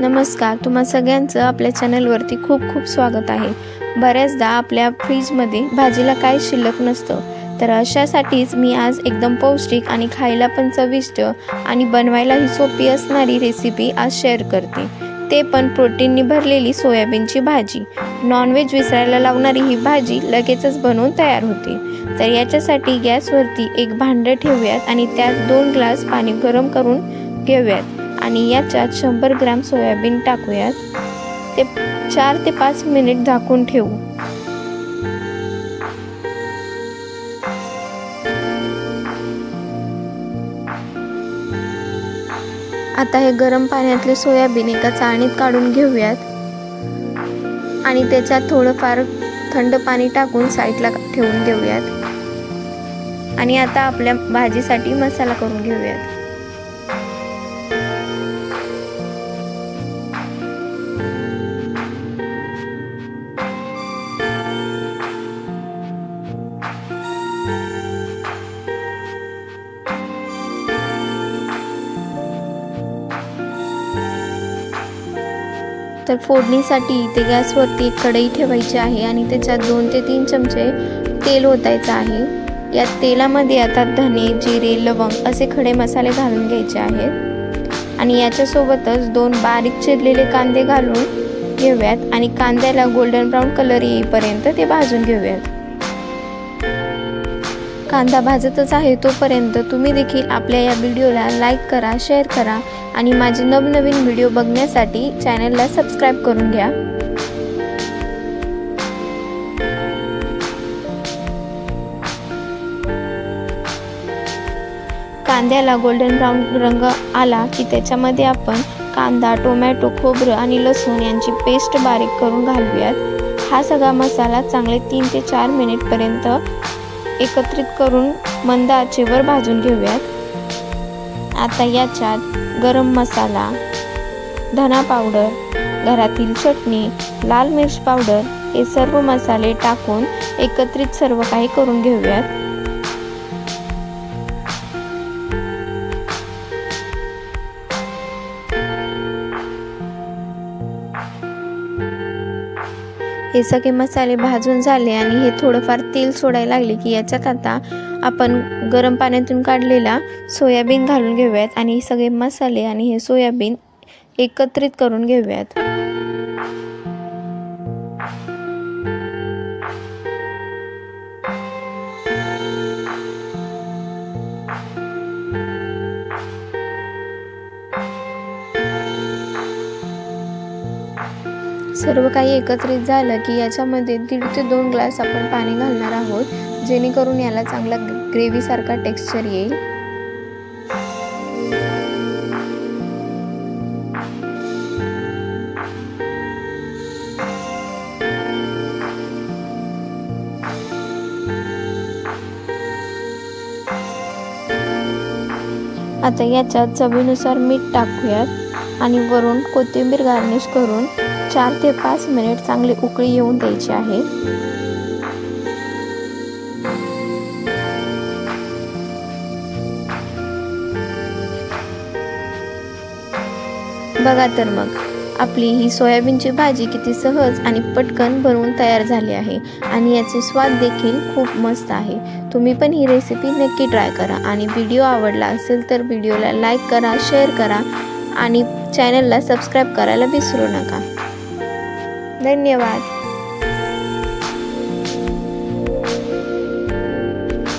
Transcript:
नमस्कार, तुम्हा सगळ्यांचं आपल्या चॅनलवरती खूप खूप स्वागत आहे। बऱ्याचदा आपल्या फ्रीजमध्ये भाजीला काही शिल्लक नसतं, तर अशासाठीच मी आज एकदम पौष्टिक आणि खायला पण चविष्ट आणि बनवायलाही सोपी असणारी रेसिपी आज शेअर करते। ते पण प्रोटीननी भरलेली सोयाबीनची भाजी। नॉनव्हेज विसरायला लावणारी ही भाजी लगेचच बनवून तयार होते। तर याच्यासाठी गॅसवरती एक भांडं ठेवूयात आणि त्यात 2 ग्लास पाणी गरम करून घेऊयात आणि याच्यात 100 ग्रॅम सोयाबीन टाकूयात। ते 4 ते 5 मिनिट झाकून ठेवू। आता हे गरम पाण्यातले सोयाबीन एका चाळणीत काढून घेऊयात आणि त्याच्यात थोडंफार थंड पाणी टाकून साईडला ठेवून देऊयात। आणि आता आपल्या भाजीसाठी मसाला करून घेऊयात। तर फोडणीसाठी इथे गॅसवरती एक कढई ठेवायची आहे आणि त्याच्यात 2 ते 3 चमचे तेल ओतायचं आहे। या तेलामध्ये आता धने, जिरे, लवंग असे खडे मसाले घालून घ्यायचे आहेत आणि याच्यासोबतच 2 बारीक चिरलेले कांदे घालून घेऊयात आणि कांद्याला गोल्डन ब्राउन कलर येईपर्यंत ते भाजून घेऊयात। कांदा भाजतच आहे तोपर्यंत तुम्ही देखील आपल्या या व्हिडिओला लाईक करा, शेअर करा आणि माझे नवनवीन व्हिडिओ बघण्यासाठी चॅनलला सबस्क्राइब करून घ्या। कांद्याला गोल्डन ब्राउन रंग आला की त्याच्यामध्ये आपण कांदा, टोमॅटो, खोबरं आणि लसूण यांची पेस्ट बारीक करून घालूयात। हा सगळा मसाला चांगले 3 ते 4 मिनिट पर्यंत एकत्रित करून मंद आचेवर भाजून घेऊयात। आता याच्यात गरम मसाला, धना पावडर, घरातील चटणी, लाल मिर्च पावडर हे सर्व मसाले टाकून एकत्रित सर्व काही करून घेऊयात। हे सगळे मसाले भाजून झाले आणि हे थोडंफार तेल सोडायला लागले की याच्यात आता आपण गरम पाण्यातून काढलेला सोयाबीन घालून घेऊयात आणि हे सगळे मसाले आणि हे सोयाबीन एकत्रित करून घेऊयात। सर्व काही एकत्रित झालं की याच्यामध्ये 1.5 ते 2 ग्लास आपण पाणी घालणार आहोत, जेणेकरून याला चांगला ग्रेव्ही सारखा टेक्स्चर येईल। आता याच्यात चवीनुसार मीठ टाकूयात आणि वरून कोथिंबीर गार्निश करून 4 ते 5 मिनिट चांगली उकळी येऊन द्यायची आहे। बघा तर मग आपली ही सोयाबीनची भाजी किती सहज आणि पटकन बनवून तयार झाली आहे आणि याचे स्वाद देखील खूप मस्त आहे। तुम्ही पण ही रेसिपी नक्की ट्राय करा आणि व्हिडिओ आवडला असेल तर व्हिडिओला लाईक करा, शेअर करा आणि चॅनलला सबस्क्राइब करायला विसरू नका। धन्यवाद।